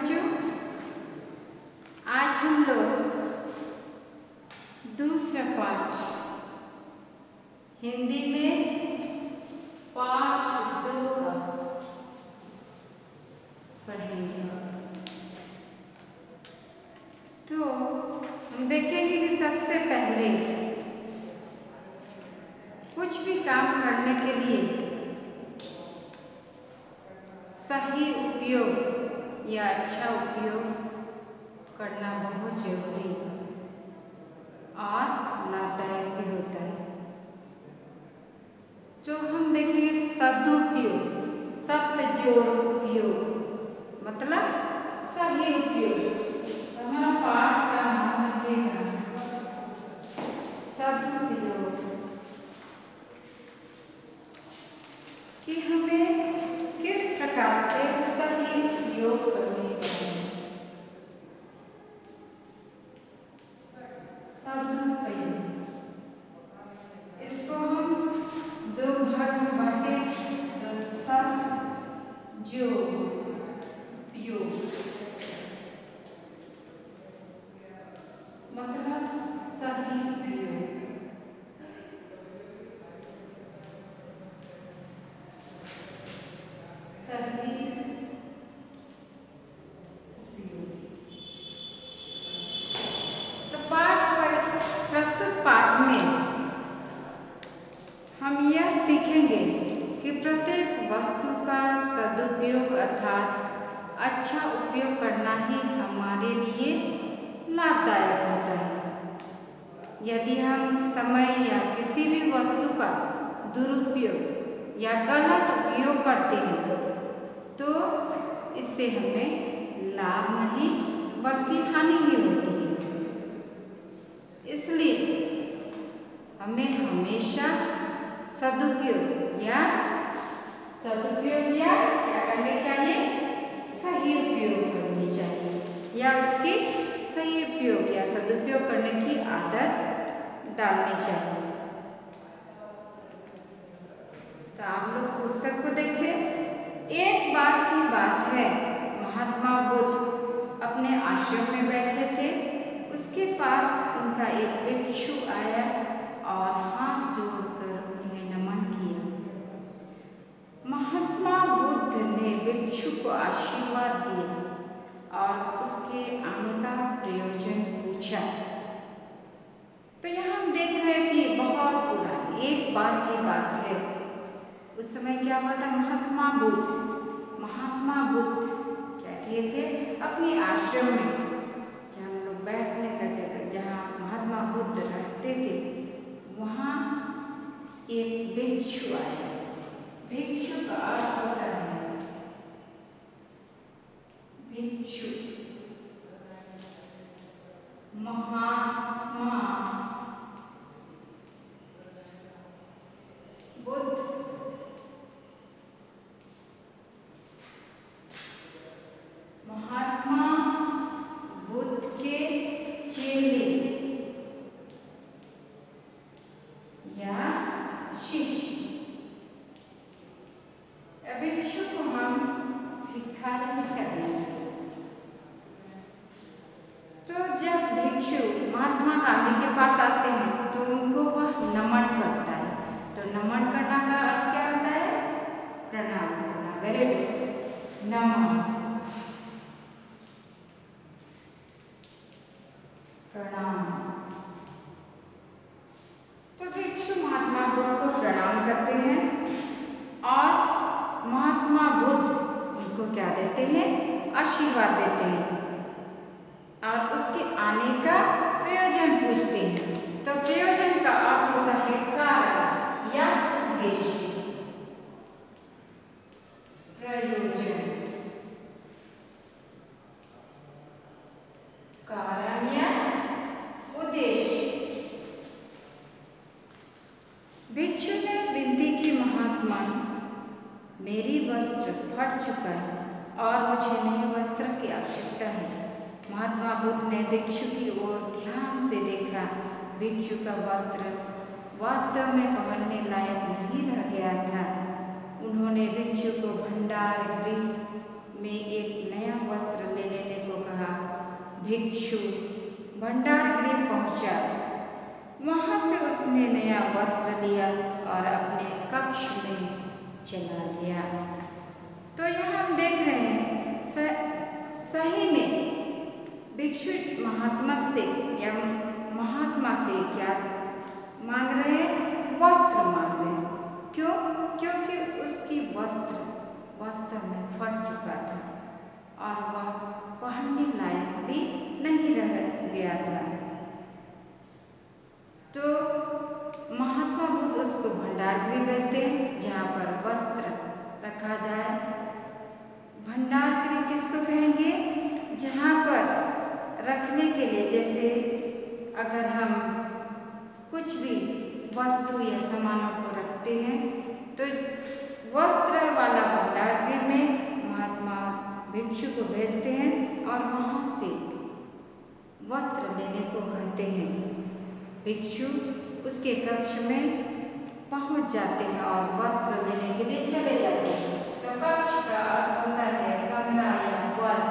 बच्चों, आज हम लोग दूसरा पाठ हिंदी में पाठ 2 का पढ़ेंगे। तो हम देखेंगे कि सबसे पहले कुछ भी काम करने के लिए सही उपयोग या अच्छा उपयोग करना बहुत जरूरी और लाभदायक भी होता है। जो हम देखेंगे सदुपयोग, सत जोड़ उपयोग मतलब सही उपयोग। तो हमारा पाठ का नाम रहेगा सदुपयोग, कि हमें किस प्रकार से सही उपयोग करने चाहिए। सदुपयोग, इसको हम 2 भाग में बांटे। तो सद जो उपयोग मतलब सही उपयोग। सही प्रस्तुत पाठ में हम यह सीखेंगे कि प्रत्येक वस्तु का सदुपयोग अर्थात अच्छा उपयोग करना ही हमारे लिए लाभदायक होता है। यदि हम समय या किसी भी वस्तु का दुरुपयोग या गलत उपयोग करते हैं तो इससे हमें लाभ नहीं बल्कि हानि ही होती है। इसलिए हमें हमेशा सदुपयोग या क्या करनी चाहिए, सही उपयोग करनी चाहिए या उसकी सही उपयोग या सदुपयोग करने की आदत डालनी चाहिए। तो आप लोग पुस्तक को देखें। एक बार की बात है, महात्मा बुद्ध अपने आश्रम में बैठे थे। उसके पास उनका एक भिक्षु आया और हाथ जोड़कर उन्हें नमन किया। महात्मा बुद्ध ने भिक्षु को आशीर्वाद दिया और उसके आने का प्रयोजन पूछा। तो यहाँ हम देख रहे हैं कि बहुत पुरानी एक बार की बात है। उस समय क्या हुआ था, महात्मा बुद्ध क्या किए थे, अपने आश्रम में जहाँ लोग बैठने का जगह, जहाँ महात्मा बुद्ध रहते थे, वहाँ एक भिक्षु आया। भिक्षु का अर्थ होता है भिक्षु, महात्मा बुद्ध महात्मा बुद्ध के चेले या शिष्य। भिक्षु को हम भिखारी कहेंगे। तो जब भिक्षु महात्मा गांधी के पास आते हैं तो उनको वह नमन करता है। तो नमन करना का अर्थ क्या होता है, प्रणाम करना। वेरी गुड, नमन, प्रणाम। तो भिक्षु महात्मा बुद्ध को प्रणाम करते हैं और महात्मा बुद्ध उनको क्या देते हैं, आशीर्वाद देते हैं और उसके आने का प्रयोजन पूछते हैं। तो प्रयोजन का अर्थ होता है कारण या उद्देश्य। प्रयोजन, कारण या उद्देश्य। भिक्षु ने विनती की, महात्मा मेरी वस्त्र फट चुका है और मुझे नए वस्त्र की आवश्यकता है। महात्मा बुद्ध ने भिक्षु की ओर ध्यान से देखा। भिक्षु का वस्त्र वास्तव में पहनने लायक नहीं रह गया था। उन्होंने भिक्षु को भंडार गृह में एक नया वस्त्र ले लेने भिक्षु भंडार गृह पहुंचा। वहां से उसने नया वस्त्र लिया और अपने कक्ष में चला गया। तो यहाँ हम देख रहे हैं सही में भिक्षु महात्मा से या महात्मा से क्या मांग रहे हैं? वस्त्र मांग रहे हैं। क्यों? क्योंकि उसकी वस्त्र में फट चुका था और वह पहनने लायक भी नहीं रह गया था। तो महात्मा बुद्ध उसको भंडार गृह भेजते हैं जहाँ पर वस्त्र रखा जाए। भंडार गृह किसको कहेंगे? जहाँ पर रखने के लिए, जैसे अगर हम कुछ भी वस्तु या सामानों को रखते हैं तो वस्त्र वाला भंडार गृह में महात्मा भिक्षु को भेजते हैं और वहाँ से वस्त्र लेने को कहते हैं। भिक्षु उसके कक्ष में पहुँच जाते हैं और वस्त्र लेने के लिए चले जाते हैं। तो कक्ष का अर्थ होता है कमरा या वर्ग।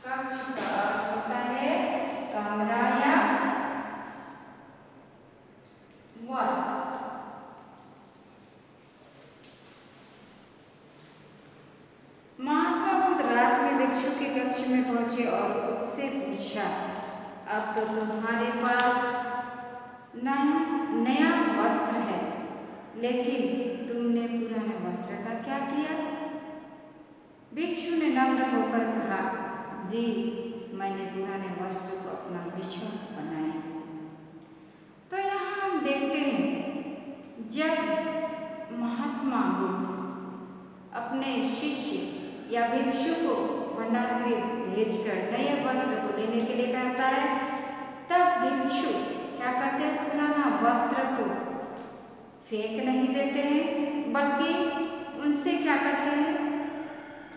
कक्ष का अर्थ होता है कमरा या वर्ग। महात्मा बुद्ध रात में भिक्षु के कक्ष में पहुंचे और उससे पूछा, अब तो तुम्हारे पास नया वस्त्र है, लेकिन तुमने पुराने वस्त्र का क्या किया? भिक्षु ने नम्र होकर कहा, जी मैंने पुराने वस्त्र को अपना बिछौना बनाया। तो यहाँ हम देखते हैं जब महात्मा बुद्ध अपने शिष्य या भिक्षु को भंडार गृह भेजकर नए वस्त्र को लेने के लिए कहता है, तब भिक्षु क्या करते हैं? पुराना वस्त्र को फेंक नहीं देते हैं, बल्कि उनसे क्या करते हैं?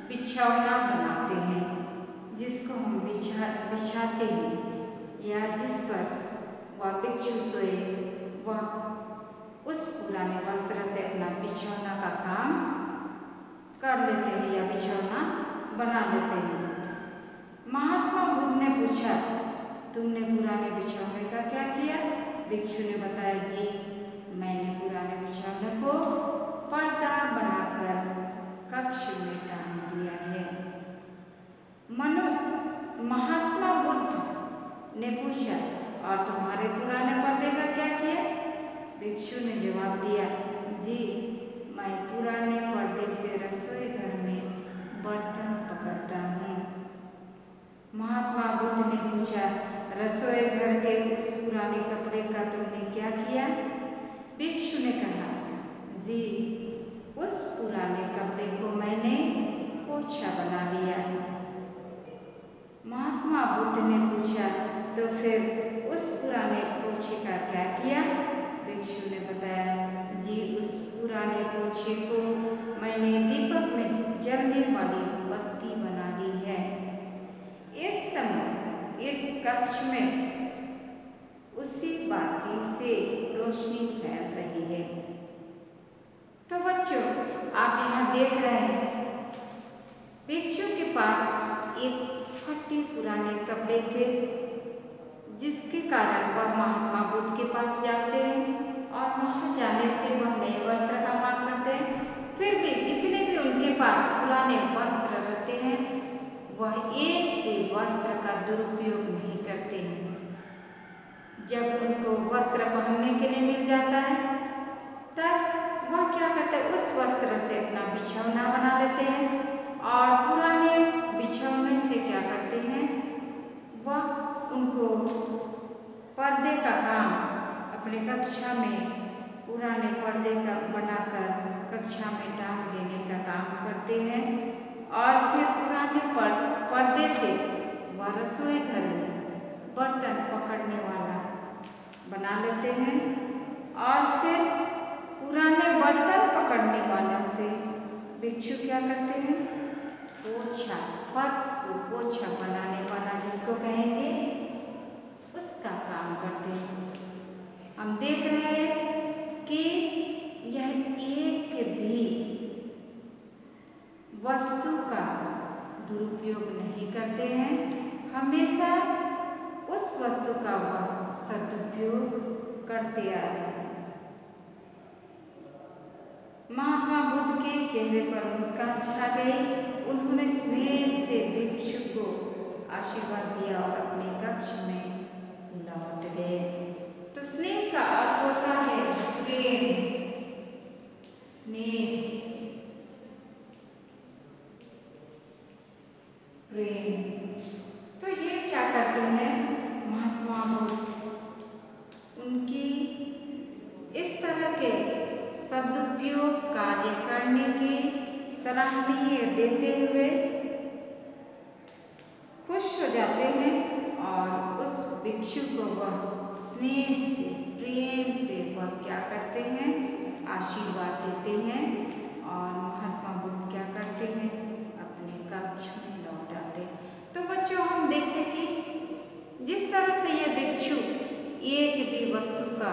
बिछौना बनाते हैं, जिसको हम बिछाते हैं या जिस पर वह भिक्षु सोए, वह उस पुराने वस्त्र से अपना बिछौना का काम कर लेते हैं या बिछौना बना लेते हैं। महात्मा बुद्ध ने पूछा, तुमने पुराने बिछौने का क्या किया? भिक्षु ने बताया, जी मैंने पुराने बिछौने को पर्दा बनाकर कक्ष में टांग दिया है। महात्मा बुद्ध ने पूछा, और तुम्हारे पुराने पर्दे का क्या किया? भिक्षु ने जवाब दिया, जी मैं पुराने पर्दे से रसोई घर में बर्तन पकड़ता हूँ। महात्मा बुद्ध ने पूछा, रसोई घर के उस पुराने कपड़े का तुमने क्या किया? भिक्षु ने कहा, जी उस पुराने कपड़े को मैंने पोछा बना लिया। महात्मा बुद्ध ने पूछा, तो फिर उस पुराने पोछे का क्या किया? भिक्षु ने बताया, जी उस पुराने पोछे को मैंने दीपक में जलने वाली बत्ती बना ली है। इस समय इस कक्ष में उसी बाती से रोशनी फैल रही है। तो बच्चों, आप यहाँ देख रहे हैं भिक्षु के पास एक फटे पुराने कपड़े थे, जिसके कारण वह महात्मा बुद्ध के पास जाते हैं और वहाँ जाने से वह नए वस्त्र का मांग करते हैं। फिर भी जितने भी उनके पास पुराने वस्त्र रहते हैं, वह एक भी वस्त्र का दुरुपयोग नहीं करते हैं। जब उनको वस्त्र पहनने के लिए मिल जाता है, तब वह क्या करते हैं? उस वस्त्र से अपना बिछौना बना लेते हैं और पुराने बिछौने से क्या करते हैं? वह उनको पर्दे का काम अपने कक्षा में पुराने पर्दे का बनाकर कक्षा में टांग देने का काम करते हैं और फिर पुराने पर्दे से वह रसोई घर में बर्तन पकड़ने वाला बना लेते हैं और फिर पुराने बर्तन पकड़ने वाला से भिक्षु क्या करते हैं? पोछा, फर्श को पोछा बनाने वाला जिसको कहेंगे, उसका काम करते हैं। हम देख रहे हैं कि यह एक भी वस्तु का दुरुपयोग नहीं करते हैं हमेशा उस वस्तु का वह सदुपयोग करते आ रहे हैं। महात्मा बुद्ध के चेहरे पर मुस्कान छा गई। उन्होंने स्नेह से भिक्षु को आशीर्वाद दिया और अपने कक्ष में लौट गए। तो स्नेह का अर्थ होता है प्रेम, स्नेह, प्रेम। तो ये क्या करते हैं महात्मा बुद्ध, उनकी इस तरह के सदुपयोग कार्य करने की सराहनीय देते हुए खुश हो जाते हैं और उस भिक्षु को वह स्नेह से, प्रेम से वह क्या करते हैं, आशीर्वाद देते हैं। और महात्मा बुद्ध क्या करते हैं, अपने कक्ष में लौट आते हैं। तो बच्चों, हम देखें कि जिस तरह से यह भिक्षु एक भी वस्तु का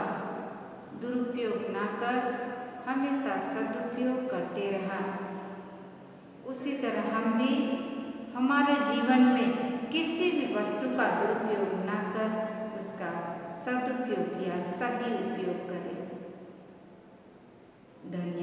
दुरुपयोग ना कर हमेशा सदुपयोग करते रहा, उसी तरह हम भी हमारे जीवन में किसी भी वस्तु का दुरुपयोग ना कर उसका सदुपयोग या सही उपयोग करें। धन्यवाद।